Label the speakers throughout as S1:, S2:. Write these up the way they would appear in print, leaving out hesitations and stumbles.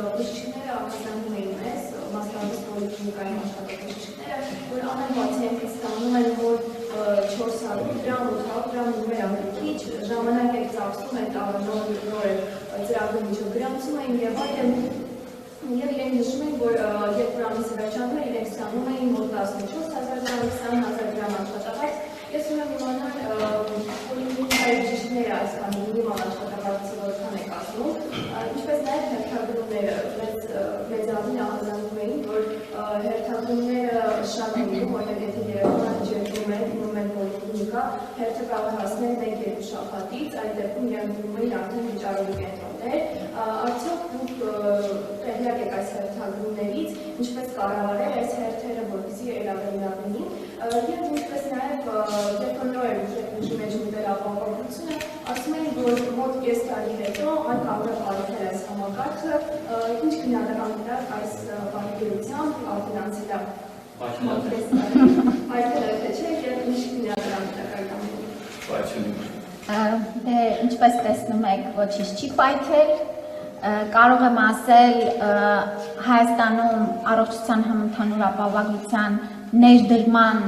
S1: բժիշկները արտասանում էին մեզ, մասնավորապես պոլիկլինիկայի աշխատակիցները, որ ամեն պացիենտից ստանում են որ 400 գրամ, 800 գրամ նույններ ավելի քիչ, ժամանակ եք ծախսում եք նոր ծրագրի միջոգրանցում էին եւ այլն եւ իրենք նշում են, որ երբ որ ամիսը վերջանում է, իրենք ստանում էին մոտ 14,000 գրամ, 20,000 գրամ աշխատավարձ։ Ես ունեմ իմանալ պոլիկլինիկայի բժիշկները այս բանի մինիմալ աշխատավարձը որքան եք ասում, ինչպես նաև հերթագրումները մեծավին ահազանգում էին, որ հերթագրումները շատ են լինում, որտեղ եթե երեխան ջերմում են պոլիկլինիկա, հերթը կարող է հասնել 1-2 շաբաթից, այդ դեպքում իրենք գնում էին արդեն վիճարելու կենտրոններ, արդյոք դուք տեղյակ եք այս հերթագրումներից, ինչպես կառավարել այս հերթերը, որպեսզի երավերնակ լինին, եւ ինչպես նաև երբ որ նոր ուժի մեջ մտել ապահովությունը, ասում են, որ մոտ կես տարի հետո այն կարող է բարելավել այս համակարգը, ինչ քննադատանքներ այս բարելավությամբ ֆինանսիալ այդտեղ չէ, եւ ինչ քննադատանքներ
S2: Դե ինչպես տեսնում եք, ոչինչ չի պայթել, կարող եմ ասել Հայաստանում առողջության համընդհանուր ապահովագրության ներդրման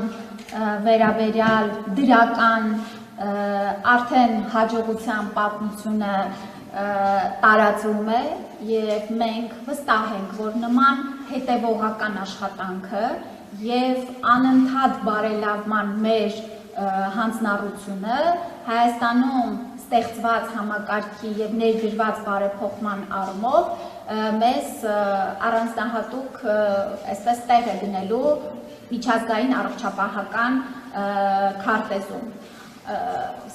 S2: վերաբերյալ դրական արդեն հաջողության պատմությունը տարածվում է եւ մենք վստահ ենք, որ նման հետեւողական աշխատանքը եւ անընդհատ բարելավման մեր հանձնառությունը Հայաստանում ստեղծված համակարգի եւ ներդրված բարեփոխման առումով մեզ առանձնահատուկ այսպես տեղ է դնելու միջազգային առողջապահական քարտեզում։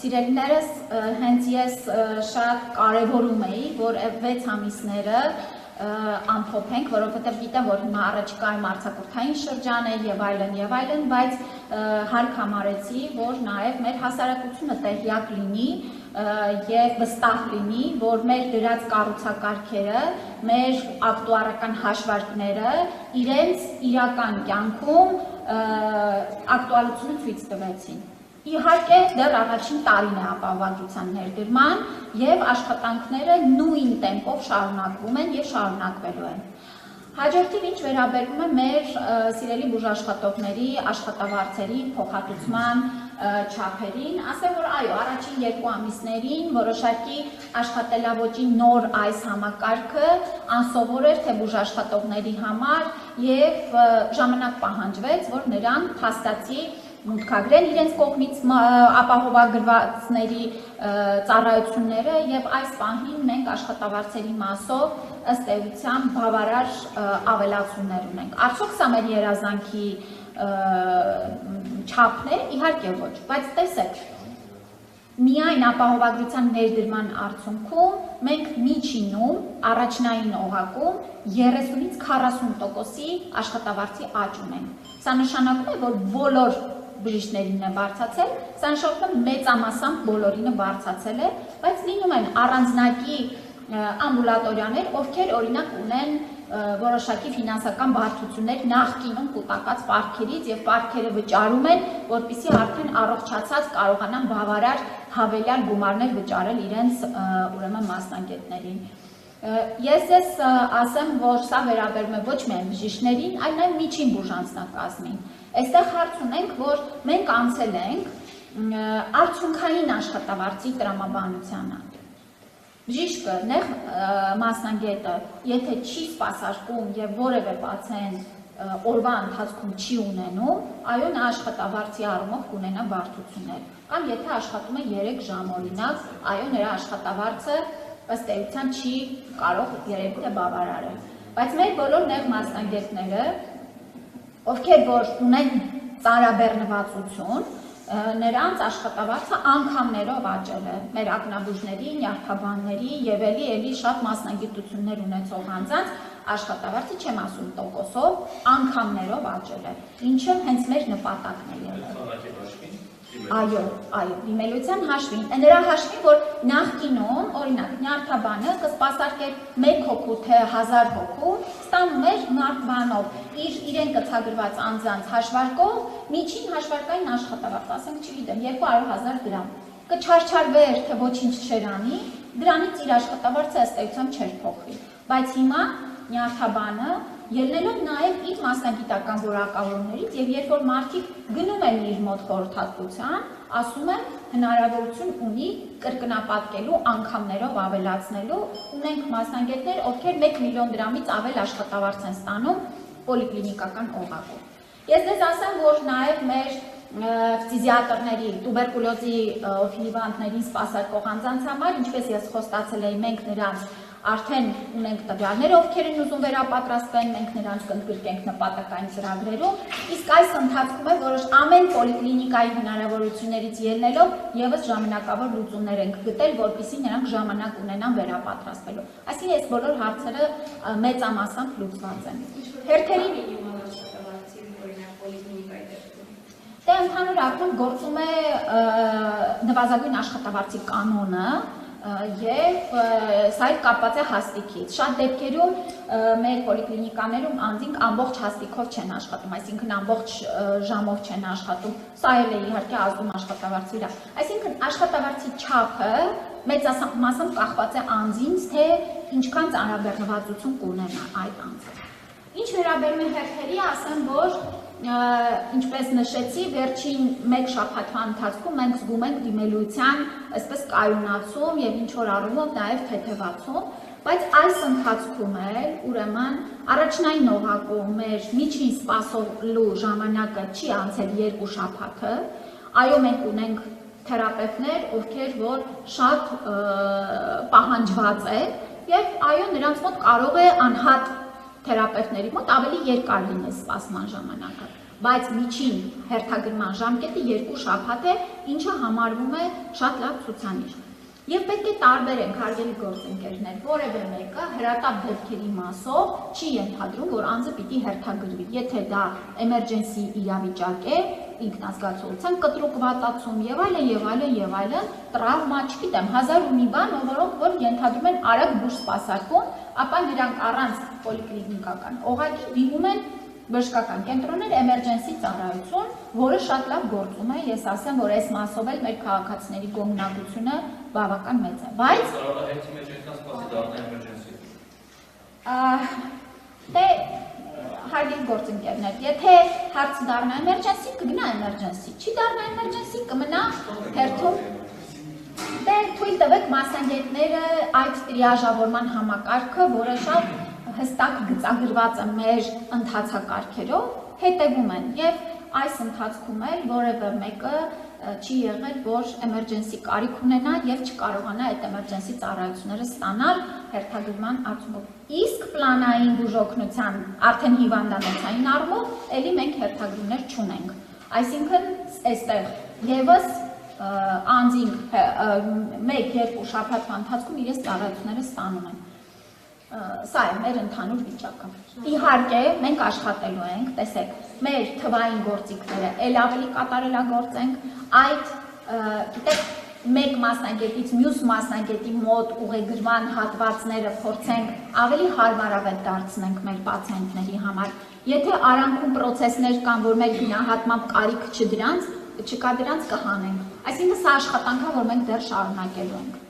S2: Սիրելիներս, հենց ես շատ կարևորում էի, որ 6 ամիսները ամփոփենք, որովհետև գիտեմ, որ հիմա առաջիկայում արձակուրդային շրջան է եւ այլն, բայց հարկ համարեցի, որ նաեւ մեր հասարակությունը տեղյակ լինի եւ վստահ լինի, որ մեր դրած կառուցակարգերը, մեր ակտուարական հաշվարկները իրենց իրական կյանքում ակտուալությունը ցույց տվեցին։ Իհարկե դեռ առաջին տարին է ապահովագրության ներդրման եւ աշխատանքները նույն տեմպով շարունակվում են եւ շարունակվելու են։ Հաջորդիվ ինչ վերաբերում է մեր սիրելի բուժաշխատողների աշխատավարձերի փոխհատուցման չափերին, ասեմ որ այո, առաջին 2 ամիսներին որոշակի աշխատելավոճի նոր այս համակարգը անսովոր էր թե բուժաշխատողների համար եւ ժամանակ պահանջվեց, որ նրանք փաստացի մուտքագրեն իրենց կողմից ապահովագրվածների ծառայությունները եւ այս պահին մենք աշխատավարձերի մասով ըստ էության բավարար ավելացումներ ունենք։ Արդյոք սա մեր երազանքի չափն է, իհարկե ոչ, բայց տեսեք, միայն ապահովագրության ներդրման արդյունքում մենք միջինում առաջնային օղակում 30-ից 40%-ի աշխատավարձի աճ ունենք։ Սա նշանակում է, որ բոլոր բժիշկներին է բարձացել, սա նշանակում է մեծամասամբ բոլորին է բարձացել է, բայց լինում են առանձնակի ամբուլատորիաներ, ովքեր օրինակ ունեն որոշակի ֆինանսական բարդություններ նախկինում կուտակած պարտքերից եւ պարտքերը վճարում են, որպեսզի արդեն առողջացած կարողանան բավարար հավելյալ գումարներ վճարել իրենց ուրեմն մասնագետներին։ Ես ասեմ, որ սա վերաբերում է ոչ միայն բժիշկներին, այլ նաեւ միջին բուժանձնակազմին։ Այստեղ հարց ունենք, որ մենք անցել ենք արդյունքային աշխատավարձի տրամաբանությանը։ Բժիշկը, նեղ մասնագետը, եթե չի սպասարկում եւ որևէ պացիենտ օրվա ընթացքում չի ունենում, այո, նա աշխատավարձի առումով կունենա բարդություններ։ Կամ եթե աշխատում է 3 ժամ օրինակ, այո, նրա աշխատավարձը ըստ էության չի կարող երևի թե բավարարել։ Բայց մեր բոլոր նեղ մասնագետները, ովքեր որ ունեն ծարաբեռնվածություն, նրանց աշխատավարձը անգամներով աճել է։ Մեր ակնաբուժների, նյարդաբանների եւ էլի շատ մասնագիտություններ ունեցող անձանց աշխատավարձը չեմ ասում տոկոսով, անգամներով աճել է, ինչը հենց մեր նպատակն է եղել։ Այո, դիմելության հաշվին, նրա հաշվին, որ նախկինում, օրինակ, նյարդաբանը կսպասարկեր 1 հոգու թե 1000 հոգու, ստանում էր նյարդբանով իրեն կցագրված անձանց հաշվարկով, միջին հաշվարկային աշխատավարձ, ասենք, չգիտեմ, 200,000 դրամ, կչարչարվեր, թե ոչինչ չեր անի, դրանից իր աշխատավարձը ըստ էության չէր փոխվի։ Բայց հիմա նյարդաբանը ելնելով նաև իր մասնագիտական որակավորներից եւ երբ որ մարդիկ գնում են իր մոտ խորհրդատվության, ասում են հնարավորություն ունի կրկնապատկելու անգամներով ավելացնելու, ունենք մասնագետներ, ովքեր 1 միլիոն դրամից ավել աշխատավարձ են ստանում պոլիկլինիկական օղակում։ Ես դες ասեմ, որ նաև մեր ֆիզիատրների, տուբերկուլոզի հիվանդներին սպասարկող անձանց համար, ինչպես ես խոստացել էի, մենք նրանց արդեն ունենք տվյալները, ովքեր են ուզում վերապատրաստվեն, մենք նրանց կընդգրկենք նպատակային ծրագրերում, իսկ այս ընթացքում է որոշ ամեն պոլիկլինիկայի հնարավորություններից ելնելով եւս ժամանակավոր լուծումներ ենք գտել, որպեսզի նրանք ժամանակ ունենան վերապատրաստվելու։ Այսինքն այս բոլոր հարցերը մեծամասամբ լուծված են։ Հերթերի Դե ընդհանուր առմամբ գործում է նվազագույն աշխատավարձի կանոնը եւ սա էլ կապված է հաստիքից։ Շատ դեպքերում մեր պոլիկլինիկաներում անձինք ամբողջ հաստիքով չեն աշխատում, այսինքն ամբողջ ժամով չեն աշխատում։ Սա էլ է իհարկե ազդում աշխատավարձի վրա։ Այսինքն աշխատավարձի չափը մեծամասամբ կախված է անձինց, թե ինչքան ծանրաբեռնվածություն կունենա այդ անձը։ Ինչ վերաբերում է հերթերի, ասեմ, որ ինչպես նշեցի, վերջին 1 շաբաթվա ընթացքում մենք զգում ենք դիմելության այսպես կայունացում եւ ինչ որ առումով նաեւ թեթևացում, բայց այս ընթացքում էլ ուրեմն առաջնային օղակում մեր միջին սպասելու ժամանակը չի անցել 2 շաբաթը, այո մենք ունենք թերապևտներ, ովքեր որ շատ պահանջված է եւ այո նրանց մոտ կարող է անհատ թերապևտների մոտ ավելի երկար լինի սպասման ժամանակը, բայց միջին հերթագրման ժամկետը 2 շաբաթ է, ինչը համարվում է շատ լավ ցուցանիշ։ Եվ պետք է տարբերենք հարգելի գործընկերներ, որևէ մեկը հրատապ դեպքերի մասով չի ենթադրում, որ անձը պիտի հերթագրվի, եթե դա էմերջենսի իրավիճակ է, ինքնազգացողության կտրուկ վատացում եւ այլն, տրավմա, չգիտեմ, 1000 ու մի բան, որոնք որ ենթադրում են արագ բուժ սպասարկում, ապա նրանք առանց պոլիկլինիկական օղակի դիմում են բժշկական կենտրոններ էմերջենսի ծառայություն, որը շատ լավ գործում է, ես ասեմ, որ այս մասով էլ մեր քաղաքացիների գոհունակությունը բավական մեծ է, բայց դե հարգելի գործընկերներ, եթե հարցը դառնա էմերջենսի, կգնա էմերջենսի, չի դառնա էմերջենսի, կմնա հերթում Դե թույլ տվեք մասնագետները այդ տրիաժավորման համակարգը, որը շատ հստակ գծագրված է մեր ընթացակարգերով, հետևում են եւ այս ընթացքում էլ որևէ մեկը չի եղել, որ էմերջենսի կարիք ունենա եւ չկարողանա այդ էմերջենսի ծառայությունները ստանալ հերթագրման արդյունքում։ Իսկ պլանային բուժօգնության արդեն հիվանդանոցային առումով ելի մենք հերթագրումներ չունենք։ Այսինքն այստեղ եւս անձինք 1-2 շաբաթվա ընթացքում իրենց ծառայությունները ստանում են։ Սա է մեր ընդհանուր վիճակը։ Իհարկե, մենք աշխատելու ենք, տեսեք, մեր թվային գործիքները էլ ավելի կատարելագործենք, այդ, գիտեք, մեկ մասնագետից մյուս մասնագետի մոտ ուղեգրման հատվածները փորձենք ավելի հարմարավետ դարձնենք մեր պացիենտների համար։ Եթե արանքում պրոցեսներ կան, որ մեր գնահատմամբ կարիք չկա դրանց կհանենք։ Այսինքն սա աշխատանք է, որ մենք դեռ շարունակելու ենք։